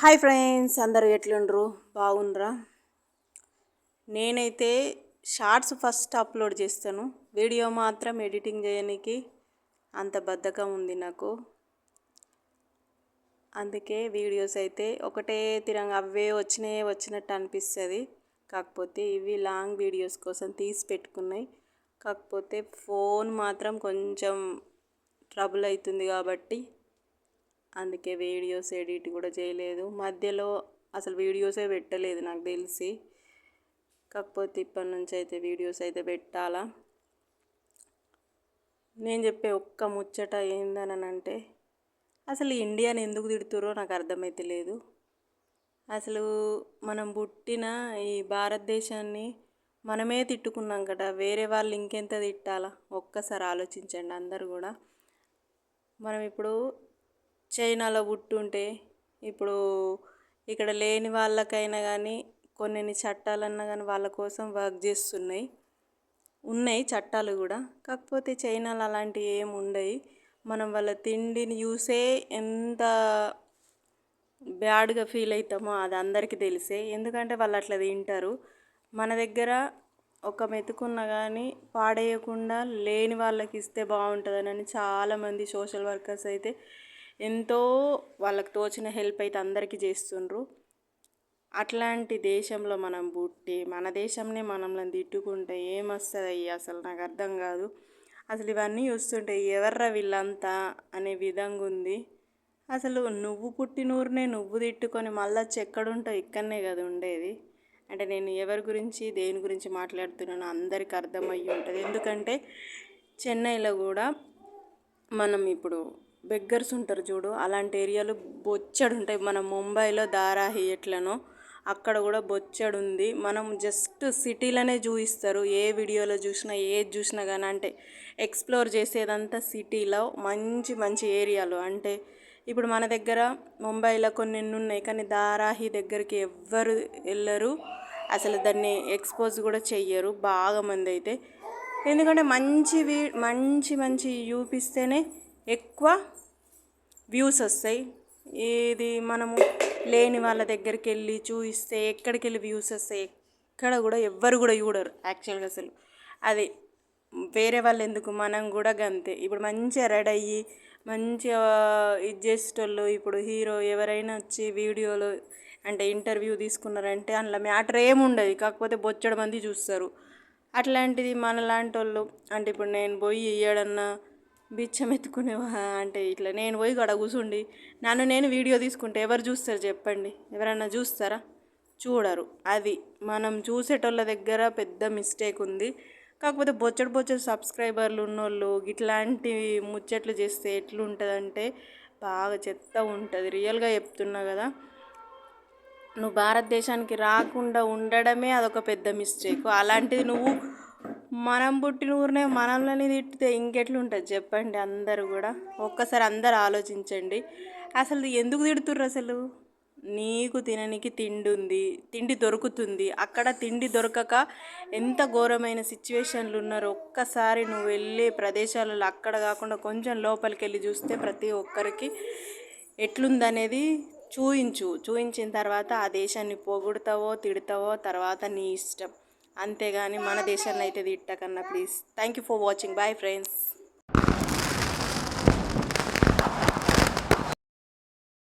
Hi friends, అందరూ ఎట్లుండ్రు? బాగుండ్రా? నేనైతే shorts first upload చేస్తాను. వీడియో మాత్రం ఎడిటింగ్ చేయడానికి అంత బద్ధకం ఉంది నాకు. అందుకే వీడియోస్ అయితే ఒకటే తిరంగా అవే వచ్చినట్టు అనిపిస్తుంది. కాకపోతే ఇవి లాంగ్ వీడియోస్ కోసం తీసి పెట్టుకున్నాయి. కాకపోతే ఫోన్ మాత్రం కొంచెం ట్రబుల్ అవుతుంది కాబట్టి అందుకే వీడియోస్ ఎడిట్ కూడా చేయలేదు. మధ్యలో అసలు వీడియోసే పెట్టలేదు నాకు తెలిసి. కాకపోతే ఇప్పటి నుంచి అయితే వీడియోస్ అయితే పెట్టాలా. నేను చెప్పే ఒక్క ముచ్చట ఏందని అంటే, అసలు ఇండియాని ఎందుకు తిడుతురో నాకు అర్థమైతే లేదు. అసలు మనం పుట్టిన ఈ భారతదేశాన్ని మనమే తిట్టుకున్నాం కదా, వేరే వాళ్ళు ఇంకెంత తిట్టాలా? ఒక్కసారి ఆలోచించండి అందరు కూడా. మనం ఇప్పుడు చైనాలో పుట్టుంటే ఇప్పుడు ఇక్కడ లేని వాళ్ళకైనా కానీ కొన్ని చట్టాలన్నా కానీ వాళ్ళ కోసం వర్క్ ఉన్నాయి చట్టాలు కూడా. కాకపోతే చైనాలో అలాంటివి ఏమి ఉండవు. మనం వాళ్ళ తిండిని చూసే ఎంత బ్యాడ్గా ఫీల్ అవుతామో అది అందరికీ తెలిసే. ఎందుకంటే వాళ్ళు అట్లా తింటారు. మన దగ్గర ఒక మెతుకున్నా కానీ పాడేయకుండా లేని వాళ్ళకి ఇస్తే బాగుంటుందని చాలామంది సోషల్ వర్కర్స్ అయితే ఎంతో వాళ్ళకి తోచిన హెల్ప్ అయితే అందరికీ చేస్తుండ్రు. అట్లాంటి దేశంలో మనం పుట్టి మన దేశంనే మనల్ని తిట్టుకుంటే ఏమొస్తుంది అసలు నాకు అర్థం కాదు. అసలు ఇవన్నీ చూస్తుంటే ఎవర్రా వీళ్ళంతా అనే విధంగా ఉంది. అసలు నువ్వు పుట్టినూరునే నువ్వు తిట్టుకొని మళ్ళీ ఎక్కడుంటావు? ఇక్కడనే కదా ఉండేది. అంటే నేను ఎవరి గురించి దేని గురించి మాట్లాడుతున్నానో అందరికీ అర్థమయ్యి ఉంటుంది. ఎందుకంటే చెన్నైలో కూడా మనం ఇప్పుడు బెగ్గర్స్ ఉంటారు చూడు, అలాంటి ఏరియాలు బొచ్చడు ఉంటాయి. మనం ముంబైలో దారాహి ఎట్లనో అక్కడ కూడా బొచ్చడు ఉంది. మనం జస్ట్ సిటీలోనే చూపిస్తారు. ఏ వీడియోలో చూసినా ఏది చూసినా కానీ అంటే ఎక్స్ప్లోర్ చేసేదంతా సిటీలో మంచి మంచి ఏరియాలు. అంటే ఇప్పుడు మన దగ్గర ముంబైలో కొన్ని ఉన్నాయి, కానీ దారాహి దగ్గరికి ఎవ్వరు వెళ్ళరు, అసలు దాన్ని ఎక్స్పోజ్ కూడా చెయ్యరు బాగా మంది అయితే. ఎందుకంటే మంచి మంచి చూపిస్తేనే ఎక్కువ వ్యూస్ వస్తాయి. ఇది మనము లేని వాళ్ళ దగ్గరికి వెళ్ళి చూపిస్తే ఎక్కడికి వెళ్ళి వ్యూస్ వస్తాయి? ఎక్కడ కూడా ఎవ్వరు కూడా చూడరు యాక్చువల్గా. అసలు అది వేరే వాళ్ళు ఎందుకు, మనం కూడా గంతే. ఇప్పుడు మంచిగా రెడీ అయ్యి మంచిగా ఇది చేసేటోళ్ళు, ఇప్పుడు హీరో ఎవరైనా వచ్చి వీడియోలో అంటే ఇంటర్వ్యూ తీసుకున్నారంటే అందులో మ్యాటర్ ఏముండదు, కాకపోతే బొచ్చడు మంది చూస్తారు. అట్లాంటిది మనలాంటి వాళ్ళు అంటే ఇప్పుడు నేను పోయి ఏడన్నా బిచ్చం ఎత్తుకునే అంటే ఇట్లా నేను పోయి గడ కూర్చుండి నేను వీడియో తీసుకుంటే ఎవరు చూస్తారు చెప్పండి? ఎవరన్నా చూస్తారా? చూడరు. అది మనం చూసేటోళ్ళ దగ్గర పెద్ద మిస్టేక్ ఉంది. కాకపోతే బొచ్చడు సబ్స్క్రైబర్లు ఉన్నోళ్ళు ఇట్లాంటి ముచ్చట్లు చేస్తే ఎట్లుంటుందంటే బాగా చెత్త ఉంటుంది. రియల్గా చెప్తున్నా కదా. నువ్వు భారతదేశానికి రాకుండా ఉండడమే అదొక పెద్ద మిస్టేక్. అలాంటిది నువ్వు మనం పుట్టిన ఊరినే మనల్ని తిట్టితే ఇంకెట్లుంటుంది చెప్పండి? అందరూ కూడా ఒక్కసారి అందరు ఆలోచించండి. అసలు ఎందుకు తిడుతుర్రు? అసలు నీకు తిననికి తిండి ఉంది, తిండి దొరుకుతుంది. అక్కడ తిండి దొరకక ఎంత ఘోరమైన సిచ్యువేషన్లు ఉన్నారో ఒక్కసారి నువ్వు వెళ్ళే ప్రదేశాలలో అక్కడ కాకుండా కొంచెం లోపలికి వెళ్ళి చూస్తే ప్రతి ఒక్కరికి ఎట్లుందనేది చూయించిన తర్వాత ఆ దేశాన్ని పొగుడుతావో తిడతావో తర్వాత నీ ఇష్టం. అంతేగాని మన దేశాన్ని అయితే తిట్టకన్నా please. Thank you for watching. Bye friends.